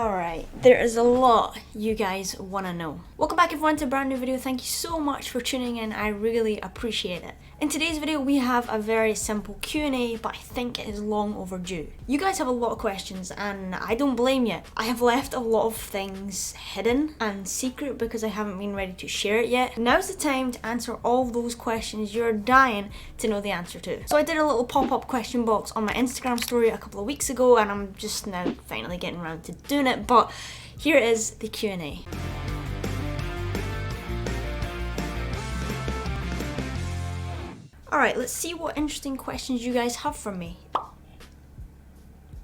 Alright, there is a lot you guys want to know. Welcome back everyone to a brand new video. Thank you so much for tuning in. I really appreciate it. In today's video we have a very simple Q&A, but I think it is long overdue. You guys have a lot of questions and I don't blame you. I have left a lot of things hidden and secret because I haven't been ready to share it yet. Now's the time to answer all of those questions you're dying to know the answer to. So I did a little pop-up question box on my Instagram story a couple of weeks ago and I'm just now finally getting around to doing it, but here is the Q&A. Alright, let's see what interesting questions you guys have for me.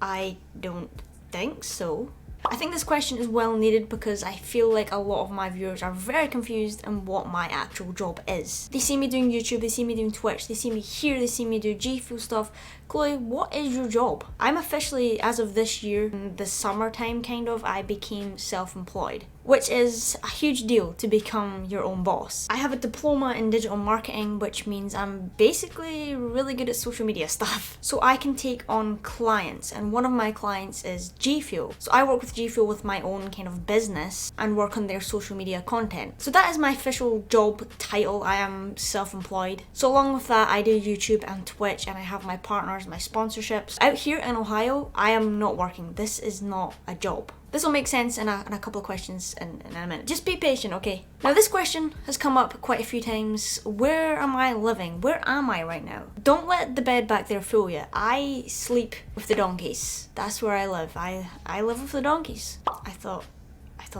I don't think so. I think this question is well needed because I feel like a lot of my viewers are very confused on what my actual job is. They see me doing YouTube, they see me doing Twitch, they see me here, they see me do G Fuel stuff. Chloe, what is your job? I'm officially, as of this year, in the summertime kind of, I became self-employed, which is a huge deal to become your own boss. I have a diploma in digital marketing, which means I'm basically really good at social media stuff. So I can take on clients, and one of my clients is G Fuel. So I work with G Fuel with my own kind of business and work on their social media content. So that is my official job title. I am self-employed. So along with that, I do YouTube and Twitch, and I have my partners, my sponsorships. Out here in Ohio, I am not working. This is not a job. This will make sense in a couple of questions in a minute. Just be patient, okay? Now this question has come up quite a few times. Where am I living? Where am I right now? Don't let the bed back there fool you. I sleep with the donkeys. That's where I live. I live with the donkeys. I thought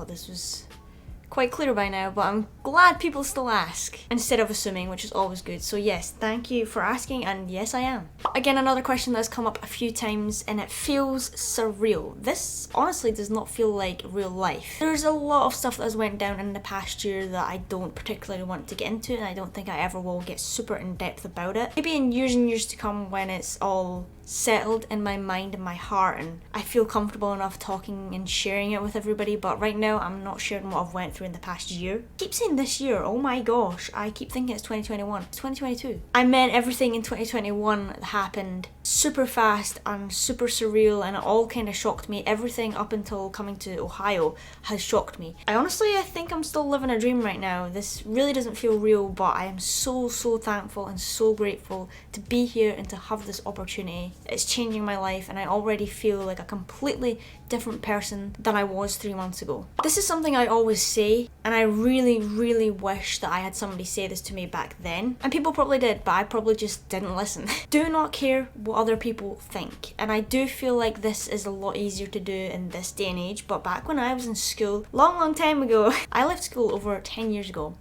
this was quite clear by now, but I'm glad people still ask instead of assuming, which is always good. So yes, thank you for asking, and yes I am. Again, another question that's come up a few times and it feels surreal. This honestly does not feel like real life. There's a lot of stuff that has went down in the past year that I don't particularly want to get into, and I don't think I ever will get super in depth about it. Maybe in years and years to come when it's all settled in my mind and my heart and I feel comfortable enough talking and sharing it with everybody, but right now I'm not sharing what I've went through in the past year. I keep saying this year, oh my gosh, I keep thinking it's 2021. It's 2022. I meant everything in 2021 happened super fast and super surreal, and it all kind of shocked me. Everything up until coming to Ohio has shocked me. I think I'm still living a dream right now. This really doesn't feel real, but I am so thankful and so grateful to be here and to have this opportunity. It's changing my life and I already feel like a completely different person than I was 3 months ago. This is something I always say, and I really wish that I had somebody say this to me back then. And people probably did, but I probably just didn't listen. Do not care what other people think. And I do feel like this is a lot easier to do in this day and age, but back when I was in school, long time ago, I left school over 10 years ago.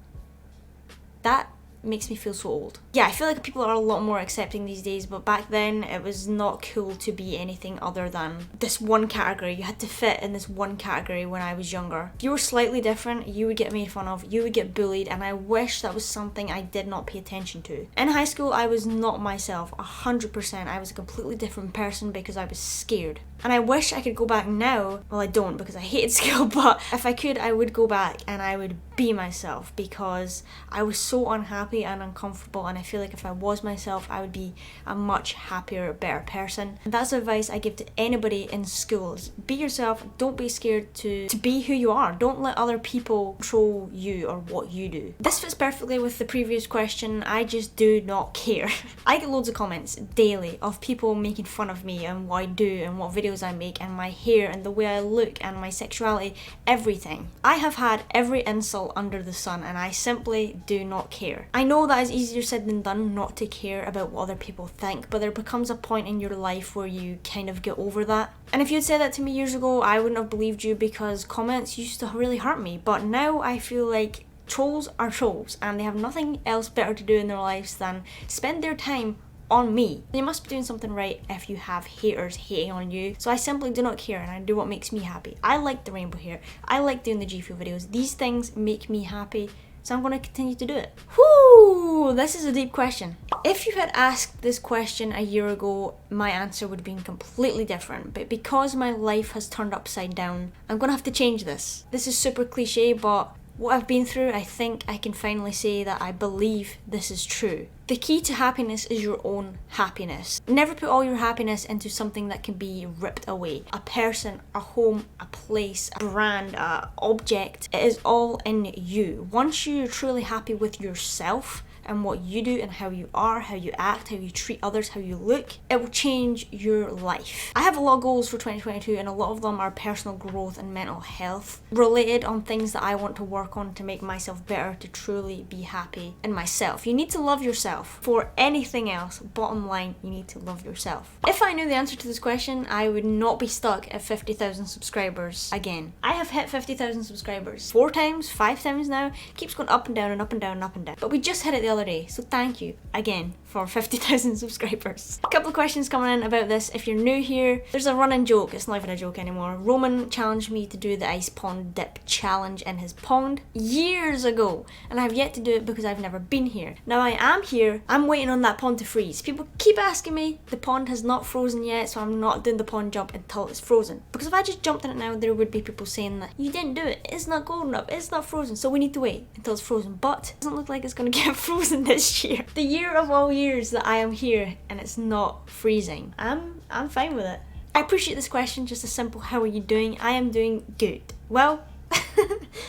That makes me feel so old. Yeah, I feel like people are a lot more accepting these days, but back then it was not cool to be anything other than this one category. You had to fit in this one category when I was younger. If you were slightly different, you would get made fun of, you would get bullied, and I wish that was something I did not pay attention to. In high school, I was not myself, 100%. I was a completely different person because I was scared. And I wish I could go back now. Well, I don't because I hated school, but if I could, I would go back and I would be myself because I was so unhappy and uncomfortable, and I feel like if I was myself, I would be a much happier, better person. And that's advice I give to anybody in schools. Be yourself, don't be scared to be who you are. Don't let other people control you or what you do. This fits perfectly with the previous question. I just do not care. I get loads of comments daily of people making fun of me and what I do and what videos I make and my hair and the way I look and my sexuality, everything. I have had every insult under the sun and I simply do not care. I know that is easier said than done not to care about what other people think, but there becomes a point in your life where you kind of get over that. And if you'd said that to me years ago, I wouldn't have believed you because comments used to really hurt me, but now I feel like trolls are trolls and they have nothing else better to do in their lives than spend their time on me. You must be doing something right if you have haters hating on you. So I simply do not care and I do what makes me happy. I like the rainbow hair. I like doing the G Fuel videos. These things make me happy. So I'm going to continue to do it. Whoo! This is a deep question. If you had asked this question a year ago, my answer would have been completely different. But because my life has turned upside down, I'm going to have to change this. This is super cliche, but what I've been through, I think I can finally say that I believe this is true. The key to happiness is your own happiness. Never put all your happiness into something that can be ripped away. A person, a home, a place, a brand, a object. It is all in you. Once you're truly happy with yourself and what you do and how you are, how you act, how you treat others, how you look, it will change your life. I have a lot of goals for 2022 and a lot of them are personal growth and mental health related, on things that I want to work on to make myself better, to truly be happy in myself. You need to love yourself. For anything else, bottom line, you need to love yourself. If I knew the answer to this question, I would not be stuck at 50,000 subscribers again. I have hit 50,000 subscribers 4 times, 5 times now. It keeps going up and down and up and down and up and down. But we just hit it the other day, so thank you again for 50,000 subscribers. A couple of questions coming in about this. If you're new here, there's a running joke. It's not even a joke anymore. Roman challenged me to do the ice pond dip challenge in his pond years ago, and I've yet to do it because I've never been here. Now I am here. I'm waiting on that pond to freeze. People keep asking me. The pond has not frozen yet, so I'm not doing the pond jump until it's frozen. Because if I just jumped in it now, there would be people saying that you didn't do it. It's not cold enough. It's not frozen. So we need to wait until it's frozen. But it doesn't look like it's going to get frozen this year. The year of all years that I am here and it's not freezing. I'm fine with it. I appreciate this question. Just a simple, how are you doing? I am doing good. Well,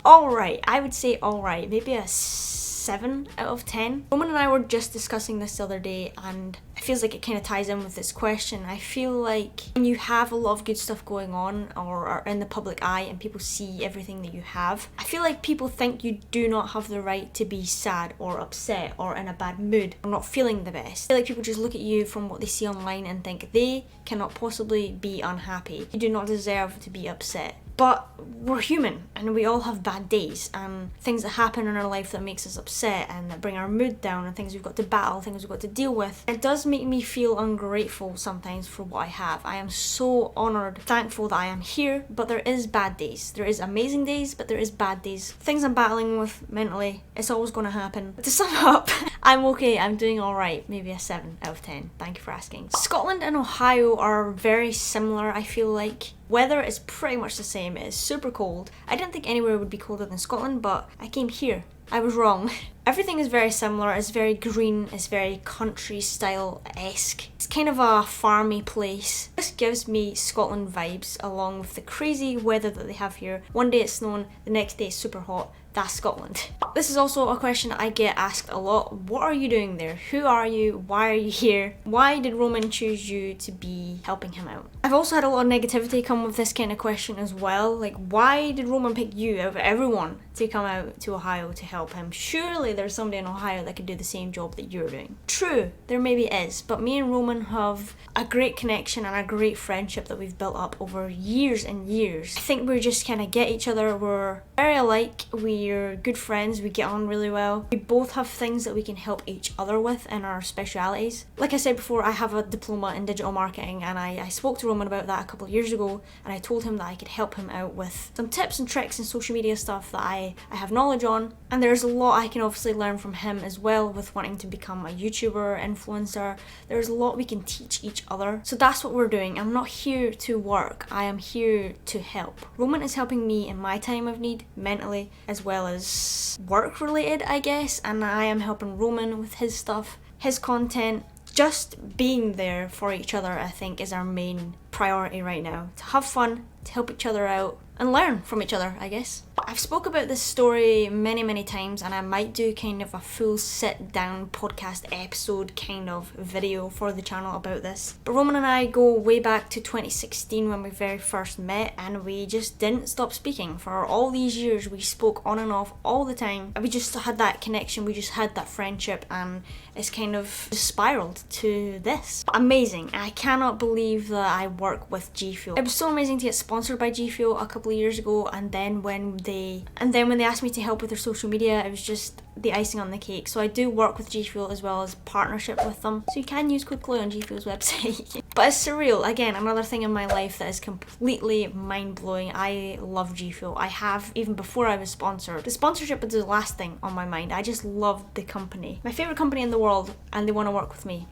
alright. I would say alright. Maybe a 7 out of 10. Roman and I were just discussing this the other day, and it feels like it kind of ties in with this question. I feel like when you have a lot of good stuff going on or are in the public eye and people see everything that you have, I feel like people think you do not have the right to be sad or upset or in a bad mood or not feeling the best. I feel like people just look at you from what they see online and think they cannot possibly be unhappy. You do not deserve to be upset. But we're human and we all have bad days and things that happen in our life that makes us upset and that bring our mood down and things we've got to battle, things we've got to deal with. It does make me feel ungrateful sometimes for what I have. I am so honoured, thankful that I am here, but there is bad days. There is amazing days, but there is bad days. Things I'm battling with mentally, it's always going to happen. But to sum up, I'm okay, I'm doing alright. Maybe a 7 out of 10. Thank you for asking. Scotland and Ohio are very similar, I feel like. Weather is pretty much the same. It is super cold. I didn't think anywhere would be colder than Scotland, but I came here. I was wrong. Everything is very similar. It's very green. It's very country style-esque. It's kind of a farmy place. This gives me Scotland vibes along with the crazy weather that they have here. One day it's snowing, the next day it's super hot. That's Scotland. This is also a question I get asked a lot. What are you doing there? Who are you? Why are you here? Why did Roman choose you to be helping him out? I've also had a lot of negativity come with this kind of question as well. Like, why did Roman pick you out of everyone to come out to Ohio to help him? Surely there's somebody in Ohio that could do the same job that you're doing. True, there maybe is, but me and Roman have a great connection and a great friendship that we've built up over years and years. I think we just kind of get each other. We're very alike. We're good friends. We get on really well. We both have things that we can help each other with in our specialities. Like I said before, I have a diploma in digital marketing, and I spoke to Roman about that a couple of years ago, and I told him that I could help him out with some tips and tricks and social media stuff that I have knowledge on. And there's a lot I can obviously learn from him as well with wanting to become a YouTuber, influencer. There's a lot we can teach each other. So that's what we're doing. I'm not here to work. I am here to help. Roman is helping me in my time of need, mentally, as well as work related, I guess. And I am helping Roman with his stuff, his content. Just being there for each other, I think, is our main priority right now. To have fun, to help each other out, and learn from each other, I guess. I've spoke about this story many times, and I might do kind of a full sit down podcast episode kind of video for the channel about this. But Roman and I go way back to 2016 when we very first met, and we just didn't stop speaking. For all these years we spoke on and off all the time. We just had that connection, we just had that friendship, and it's kind of spiraled to this. Amazing. I cannot believe that I work with G Fuel. It was so amazing to get sponsored by G Fuel a couple of years ago, and then when they asked me to help with their social media, it was just the icing on the cake. So I do work with G Fuel as well as partnership with them. So you can use code Chloe on G Fuel's website. But it's surreal. Again, another thing in my life that is completely mind-blowing. I love G Fuel. I have even before I was sponsored. The sponsorship was the last thing on my mind. I just loved the company. My favourite company in the world, and they want to work with me.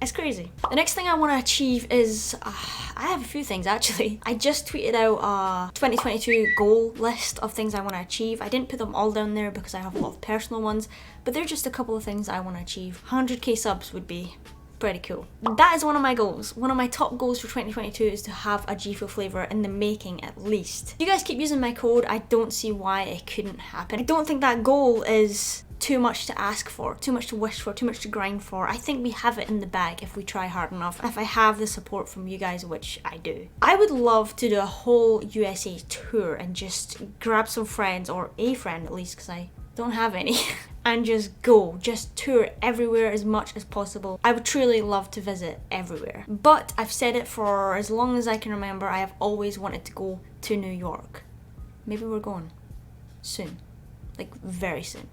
It's crazy. The next thing I want to achieve is, I have a few things actually. I just tweeted out a 2022 goal list of things I want to achieve. I didn't put them all down there because I have a lot of personal ones, but they're just a couple of things I want to achieve. 100k subs would be pretty cool. That is one of my goals. One of my top goals for 2022 is to have a G Fuel flavour in the making at least. If you guys keep using my code, I don't see why it couldn't happen. I don't think that goal is too much to ask for, too much to wish for, too much to grind for. I think we have it in the bag if we try hard enough, if I have the support from you guys, which I do. I would love to do a whole USA tour and just grab some friends, or a friend at least, because I don't have any, and just go, just tour everywhere as much as possible. I would truly love to visit everywhere. But I've said it for as long as I can remember, I have always wanted to go to New York. Maybe we're going soon, like very soon.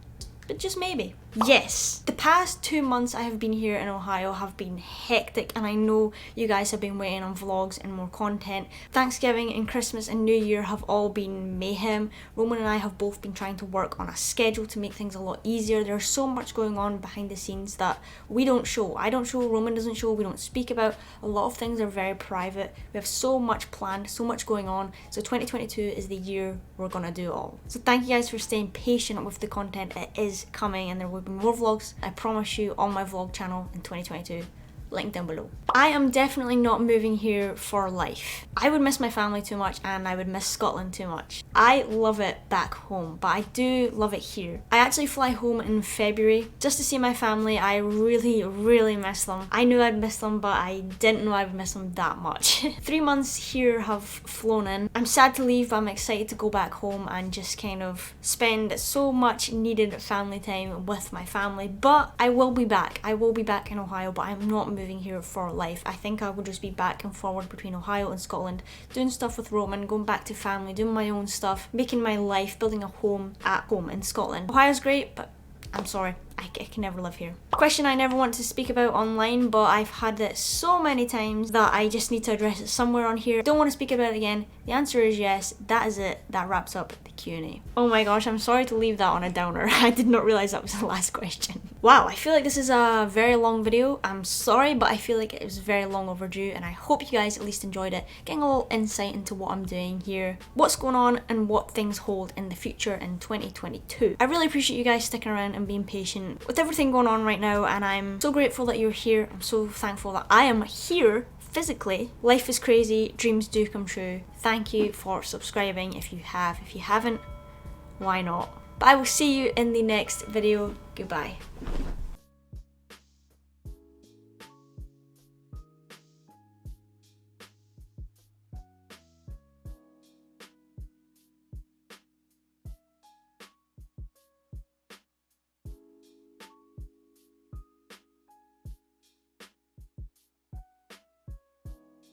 But just maybe. Yes, the past 2 months I have been here in Ohio have been hectic, and I know you guys have been waiting on vlogs and more content. Thanksgiving and Christmas and New Year have all been mayhem. Roman and I have both been trying to work on a schedule to make things a lot easier. There's so much going on behind the scenes that we don't show. I don't show, Roman doesn't show, we don't speak about. A lot of things are very private. We have so much planned, so much going on. So 2022 is the year we're gonna do it all. So thank you guys for staying patient with the content. It is coming, and there will be more vlogs, I promise you, on my vlog channel in 2022. Link down below. I am definitely not moving here for life. I would miss my family too much, and I would miss Scotland too much. I love it back home, but I do love it here. I actually fly home in February just to see my family. I really miss them. I knew I'd miss them, but I didn't know I would miss them that much. 3 months here have flown in. I'm sad to leave, but I'm excited to go back home and just kind of spend so much needed family time with my family. But I will be back. I will be back in Ohio, but I'm not moving here for life. I think I will just be back and forward between Ohio and Scotland, doing stuff with Roman, going back to family, doing my own stuff, making my life, building a home at home in Scotland. Ohio's great, but I'm sorry, I can never live here. Question I never want to speak about online, but I've had it so many times that I just need to address it somewhere on here. Don't want to speak about it again. The answer is yes. That is it. That wraps up the Q&A. Oh my gosh, I'm sorry to leave that on a downer. I did not realize that was the last question. Wow, I feel like this is a very long video. I'm sorry, but I feel like it was very long overdue, and I hope you guys at least enjoyed it, getting a little insight into what I'm doing here, what's going on, and what things hold in the future in 2022. I really appreciate you guys sticking around and being patient with everything going on right now, and I'm so grateful that you're here. I'm so thankful that I am here physically. Life is crazy, dreams do come true. Thank you for subscribing if you have. If you haven't, why not? But I will see you in the next video. Goodbye.